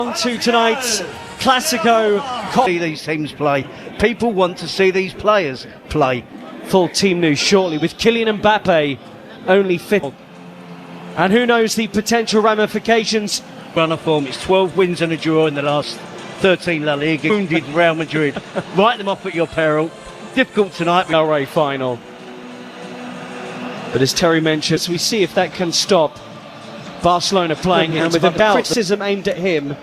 On to tonight's Clasico. See these teams play. People want to see these players play. Full team news shortly with Kylian Mbappe only fit. And who knows the potential ramifications. Run of form, it's 12 wins and a draw in the last 13 La Liga. Wounded Real Madrid. Write them off at your peril. Difficult tonight. LA final. But as Terry mentioned, we see if that can stop Barcelona playing him with a criticism aimed at him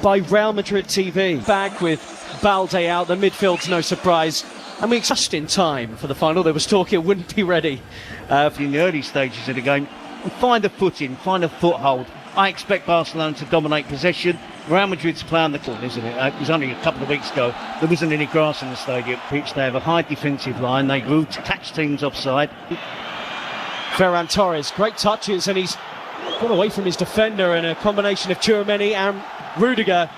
by Real Madrid TV. Back with Balde out, the midfield's no surprise. And we just in time for the final. There was talk it wouldn't be ready. In the early stages of the game, and find a footing, find a foothold. I expect Barcelona to dominate possession. Real Madrid's playing the court, isn't it? It was only a couple of weeks ago. There wasn't any grass in the stadium pitch. They have a high defensive line. They grew to catch teams offside. Ferran Torres, great touches, and he's got away from his defender, and a combination of Tchouaméni and Rudiger.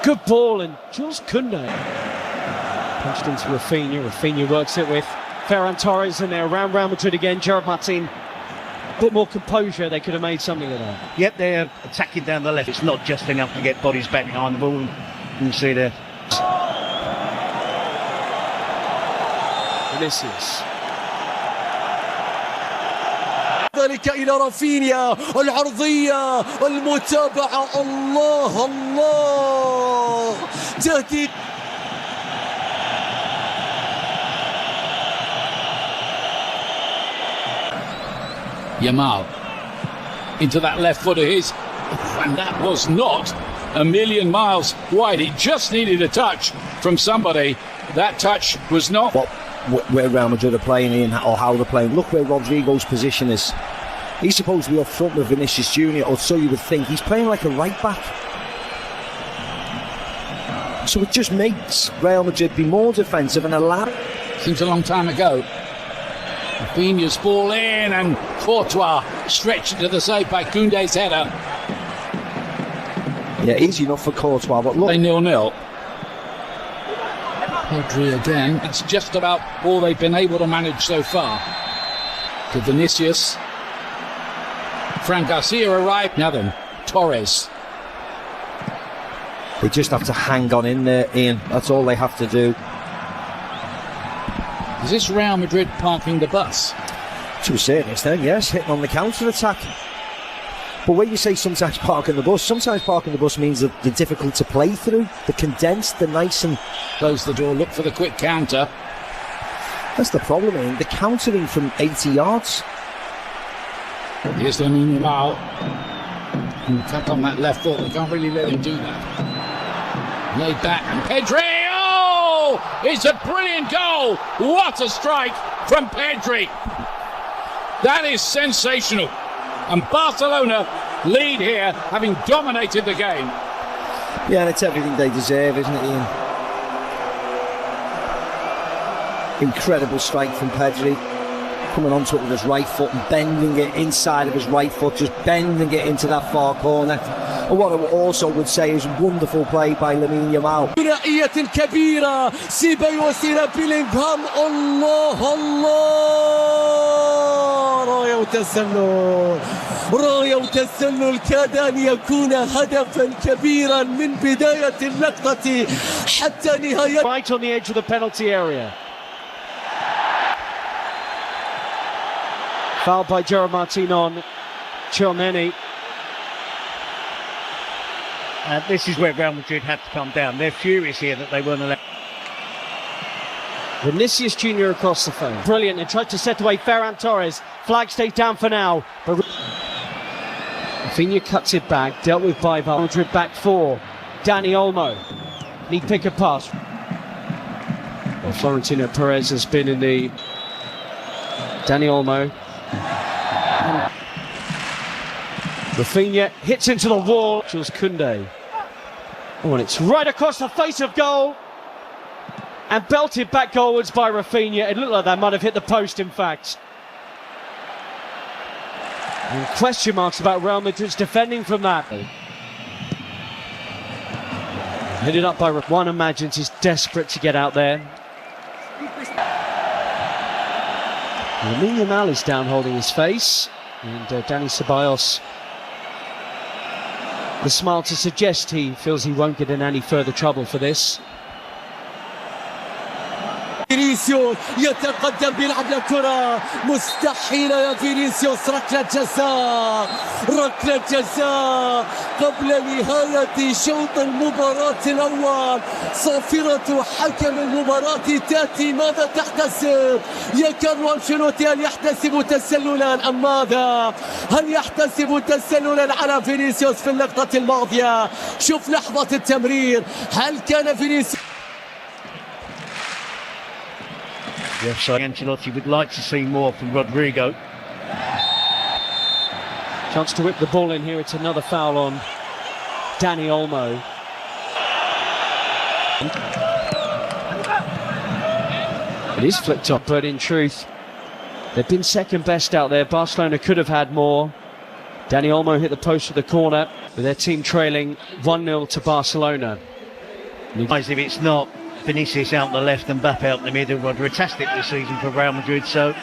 Good ball, and Jules Koundé punched into Rafinha. Rafinha works it with Ferran Torres, and they're around Real Madrid again. Gerard Martin, a bit more composure, they could have made something of that. Yep, they're attacking down the left. It's not just enough to get bodies back behind the ball. You can see there. Vinicius. ذلك إلى رافينيا العرضية المتابعة الله الله تهديد Yamal into that left foot of his, and that was not a million miles wide. He just needed a touch from somebody. That touch was not where Real Madrid are playing in or how they're playing. Look where Rodrigo's position is. He's supposed to be up front with Vinicius Jr., or so you would think. He's playing like a right back. So it just makes Real Madrid be more defensive and allow. Seems a long time ago. Rafinha's ball in, and Courtois stretched to the side by Koundé's header. Yeah, easy enough for Courtois, but look. They 0-0. Pedri again. That's just about all they've been able to manage so far. To Vinicius. Fran Garcia arrived. Now then, Torres. They just have to hang on in there, Ian. That's all they have to do. Is this Real Madrid parking the bus? To a certain extent, yes, hitting on the counter-attack. But when you say sometimes parking the bus, sometimes parking the bus means that they're difficult to play through. They're condensed, they're nice and... Close the door, look for the quick counter. That's the problem, Ian. They're countering from 80 yards. Here's Lamine Yamal. Cut on that left foot, they can't really let him do that. Laid back, and Pedri! Oh! It's a brilliant goal! What a strike from Pedri! That is sensational. And Barcelona lead here, having dominated the game. Yeah, and it's everything they deserve, isn't it, Ian? Incredible strike from Pedri. Coming onto it with his right foot and bending it inside of his right foot, just bending it into that far corner. And what I also would say is wonderful play by Lamine Yamal. ثنائية كبيرة سيبايوس إلى بيلينغهام الله الله راية وتسلل راية وتسلل كاد أن يكون هدفا كبيرا من بداية اللقطة حتى نهاية. Right on the edge of the penalty area. Fouled by Gerard Martin on Tchouaméni. And this is where Real Madrid had to come down. They're furious here that they weren't allowed. Vinicius Jr. across the phone. Brilliant, and tried to set away Ferran Torres. Flag stays down for now. But Rafinha cuts it back, dealt with by Madrid back four. Dani Olmo. Need pick a pass. Well, Florentino Perez has been in the... Dani Olmo. And Rafinha hits into the wall. Jules Koundé. Oh, and it's right across the face of goal. And belted back goalwards by Rafinha. It looked like that might have hit the post, in fact. And question marks about Real Madrid's defending from that. Headed up by one imagines he's desperate to get out there. Lamine Yamal is down holding his face, and Dani Ceballos The smile to suggest he feels he won't get in any further trouble for this. فينيسيوس يتقدم بيلعب الكرة مستحيلة يا فينيسيوس. ركلة جزاء، ركلة جزاء قبل نهاية شوط المباراة الأول. صافرة حكم المباراة تأتي. ماذا تحتسب يا كارلو أنشيلوتي؟ هل يحتسب تسللا أم ماذا؟ هل يحتسب تسللا على فينيسيوس في اللقطة الماضية؟ شوف لحظة التمرير، هل كان فينيسيوس؟ Yes, so Ancelotti would like to see more from Rodrigo. Chance to whip the ball in here. It's another foul on Dani Olmo. It is flicked up, but in truth, they've been second best out there. Barcelona could have had more. Dani Olmo hit the post of the corner with their team trailing 1-0 to Barcelona. If it's not Vinicius out the left and Mbappe out the middle, fantastic this season for Real Madrid. So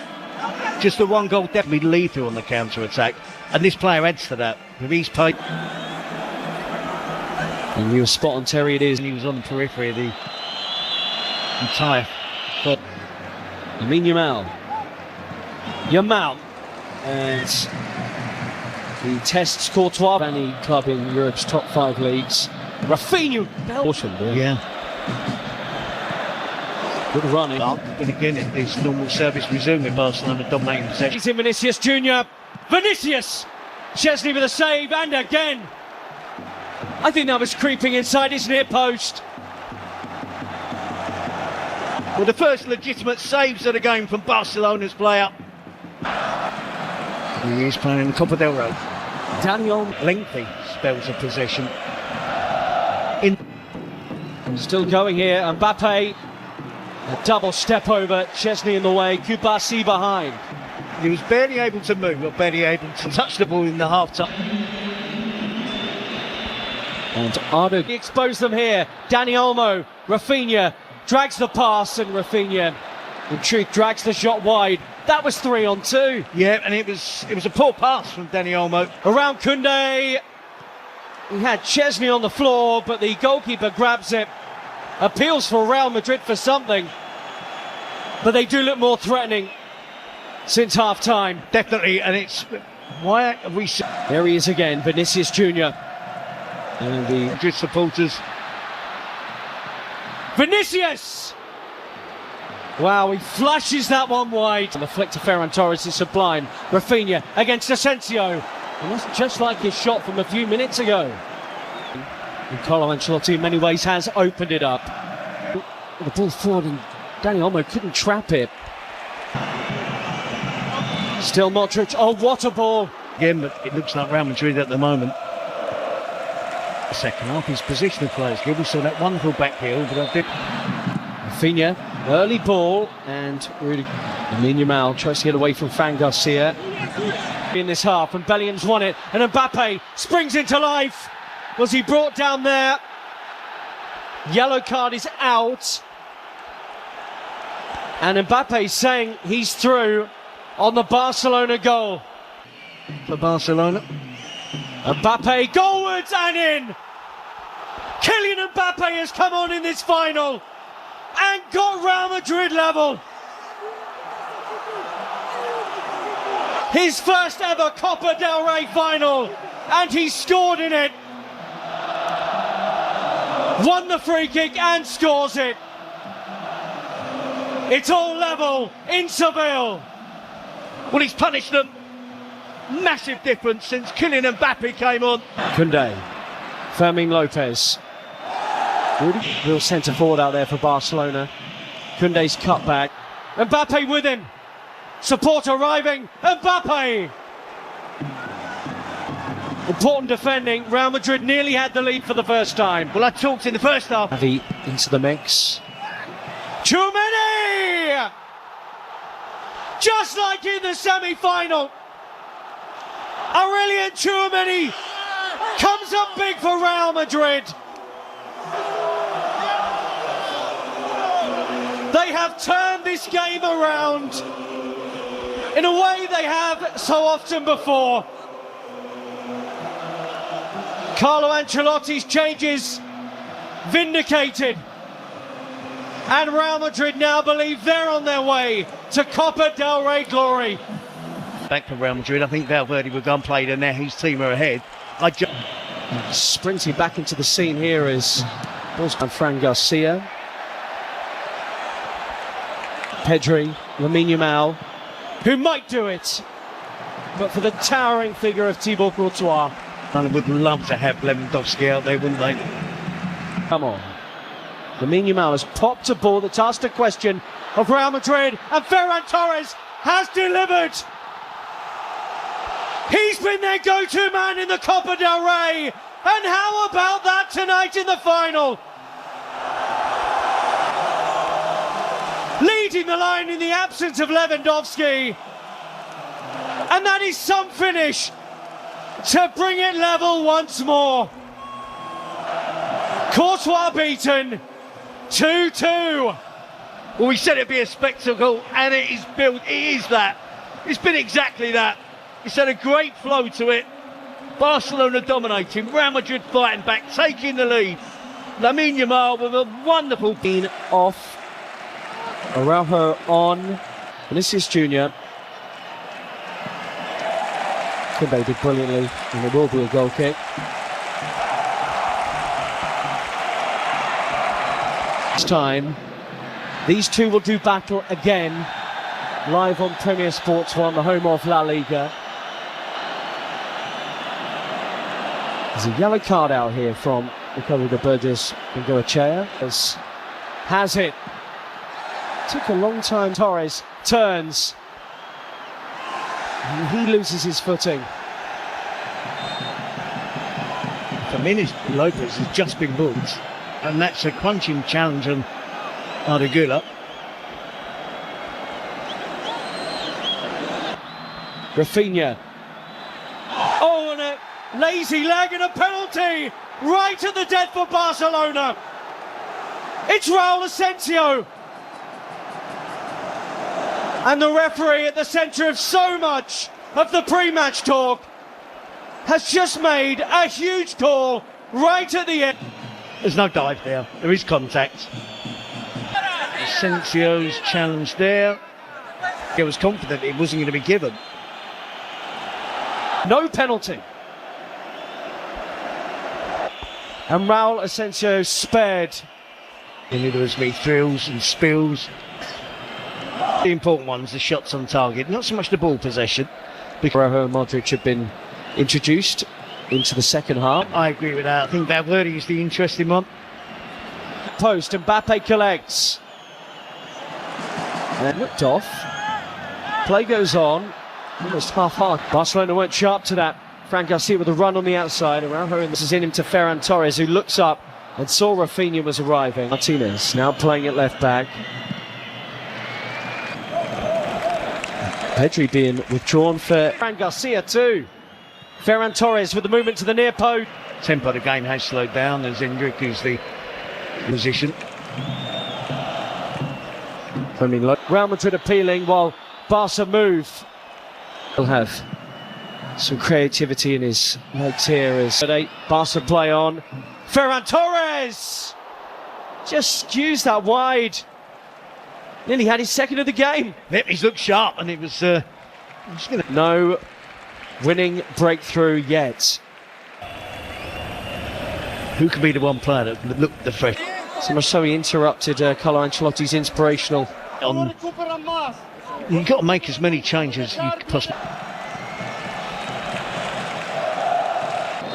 just the one goal definitely lethal on the counter-attack. And this player adds to that. With his pace. And you were spot on, Terry, it is. He was on the periphery of the entire foot. Yamal. And he tests Courtois, any club in Europe's top 5 leagues. Rafinha. Yeah. Good running. And again, it's normal service resuming. Barcelona dominating possession. He's in Vinicius Jr. Vinicius! Chesney with a save, and again. I think that was creeping inside his near post. Well, the first legitimate saves of the game from Barcelona's player. He is playing in the Copa del Rey. Daniel. Lengthy spells of possession. Still going here, Mbappe. A double step over, Chesney in the way, Kubasi behind. He was barely able to move, or barely able to touch the ball in the half-time. And Ardo exposed them here. Dani Olmo, Rafinha drags the pass, and Rafinha, in truth, drags the shot wide. That was 3-on-2. Yeah, and it was a poor pass from Dani Olmo. Around Koundé. He had Chesney on the floor, but the goalkeeper grabs it. Appeals for Real Madrid for something, but they do look more threatening since half-time. Definitely, and it's... Why have we... There he is again, Vinicius Jr. And the Madrid supporters. Vinicius! Wow, he flashes that one wide. And the flick to Ferran Torres is sublime. Rafinha against Asensio. And that's just like his shot from a few minutes ago. And Carlo Ancelotti in many ways has opened it up. The ball forward and Dani Olmo couldn't trap it. Still Modric. Oh, what a ball. Again, but it looks like Real Madrid at the moment. The second half, his positional play is good. We saw that wonderful back heel, but I did. Rafinha, early ball, and Yamal tries to get away from Fran Garcia in this half, and Bellingham's won it, and Mbappe springs into life. Was he brought down there? Yellow card is out, and Mbappe saying he's through on the Barcelona goal. For Barcelona. Mbappe goalwards and in. Kylian Mbappe has come on in this final and got Real Madrid level. His first ever Copa del Rey final, and he scored in it. Won the free kick and scores it. It's all level in Seville. Well, he's punished them. Massive difference since Kylian Mbappe came on. Koundé, Fermin Lopez. Real centre forward out there for Barcelona. Koundé's cut back. Mbappe with him. Support arriving. Mbappe. Important defending. Real Madrid nearly had the lead for the first time. Well, I talked in the first half. Xavi into the mix. Tchouaméni! Just like in the semi-final. Aurelien Tchouaméni comes up big for Real Madrid. They have turned this game around in a way they have so often before. Carlo Ancelotti's changes vindicated. And Real Madrid now believe they're on their way to Copa del Rey glory. Back for Real Madrid. I think Valverde will go and play, and now his team are ahead. Sprinting back into the scene here is Fran Garcia, Pedri, Lamine Yamal, who might do it, but for the towering figure of Thibaut Courtois. And would love to have Lewandowski out there, wouldn't they? Come on. Lamine Yamal has popped a ball that's asked a question of Real Madrid, and Ferran Torres has delivered. He's been their go-to man in the Copa del Rey, and how about that tonight in the final? Leading the line in the absence of Lewandowski, and that is some finish to bring it level once more. Courtois beaten, 2-2. Well, we said it'd be a spectacle, and it is built. It is that. It's been exactly that. It's had a great flow to it. Barcelona dominating, Real Madrid fighting back, taking the lead. Lamine Yamal with a wonderful being off. Araujo on. Vinicius Jr. They did brilliantly, and there will be a goal kick. This time, these two will do battle again, live on Premier Sports 1, the home of La Liga. There's a yellow card out here from Ricardo de Burgos Bengoechea. Has it. Took a long time. Torres turns. And he loses his footing. Jimenez Lopez has just been booked, and that's a crunching challenge on Ardegula. Rafinha. Oh, and a lazy leg and a penalty right at the death for Barcelona. It's Raul Asensio. And the referee at the centre of so much of the pre-match talk has just made a huge call right at the end. There's no dive there. There is contact. Asensio's challenge there. He was confident it wasn't going to be given. No penalty. And Raul Asensio spared. You know, there was many thrills and spills. The important ones, the shots on target, not so much the ball possession. Araujo and Modric have been introduced into the second half. I agree with that. I think Valverde is the interesting one. Post, Mbappe collects. And then looked off. Play goes on. Almost half-hearted. Barcelona weren't sharp to that. Fran Garcia with a run on the outside. Araujo, and this is in him to Ferran Torres, who looks up and saw Rafinha was arriving. Martinez now playing at left back. Pedri being withdrawn for Fran Garcia too. Ferran Torres with the movement to the near post. Tempo of the game has slowed down as Endrick is the position. I mean, Real Madrid appealing while Barca move. He'll have some creativity in his legs here as Barca play on. Ferran Torres just skews that wide. Nearly had his second of the game. Yep, he's looked sharp, and it was just gonna... No winning breakthrough yet. Who could be the one player that would look the fresh? So much so he interrupted Carlo Ancelotti's inspirational. You've got to make as many changes as you could possibly.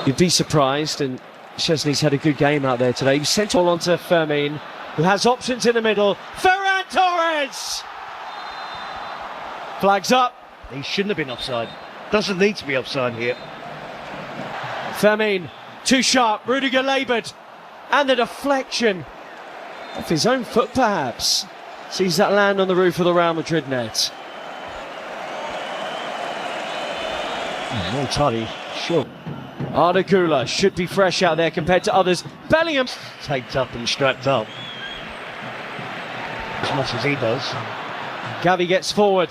You'd be surprised, and Szczesny's had a good game out there today. He sent all on to Fermin, who has options in the middle. Ferran Torres! Flags up. He shouldn't have been offside. Doesn't need to be offside here. Fermin, too sharp. Rudiger laboured. And the deflection off his own foot, perhaps. Sees that land on the roof of the Real Madrid net. Not entirely sure. Ardegula should be fresh out there compared to others. Bellingham Taped up and strapped up. As much as he does. Gavi gets forward.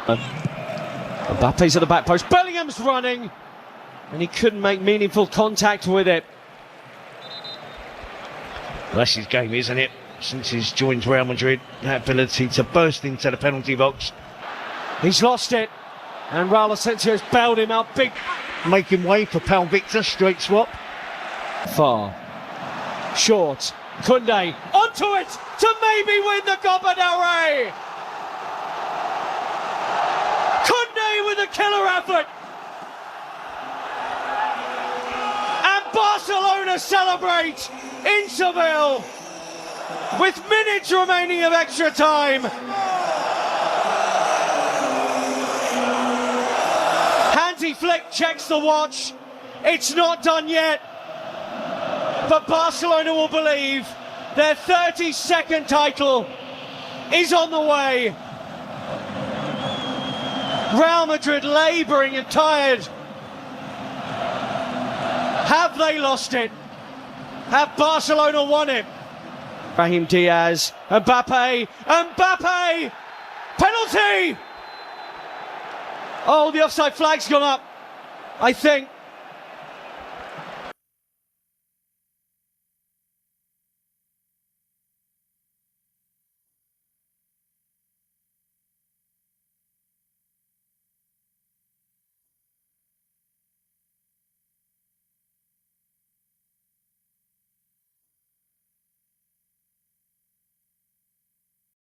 Mbappe's at the back post. Bellingham's running. and he couldn't make meaningful contact with it. Well, that's his game, isn't it? Since he's joined Real Madrid, that ability to burst into the penalty box. He's lost it, and Raul Asensio's bailed him out big. Making way for Pal Victor, straight swap. Far. Short. Koundé onto it to maybe win the Copa del Rey. Koundé with a killer effort. And Barcelona celebrate in Seville with minutes remaining of extra time. Hansi Flick checks the watch. It's not done yet. But Barcelona will believe their 32nd title is on the way. Real Madrid labouring and tired. Have they lost it? Have Barcelona won it? Brahim Diaz, Mbappe, penalty! Oh, the offside flag's gone up, I think.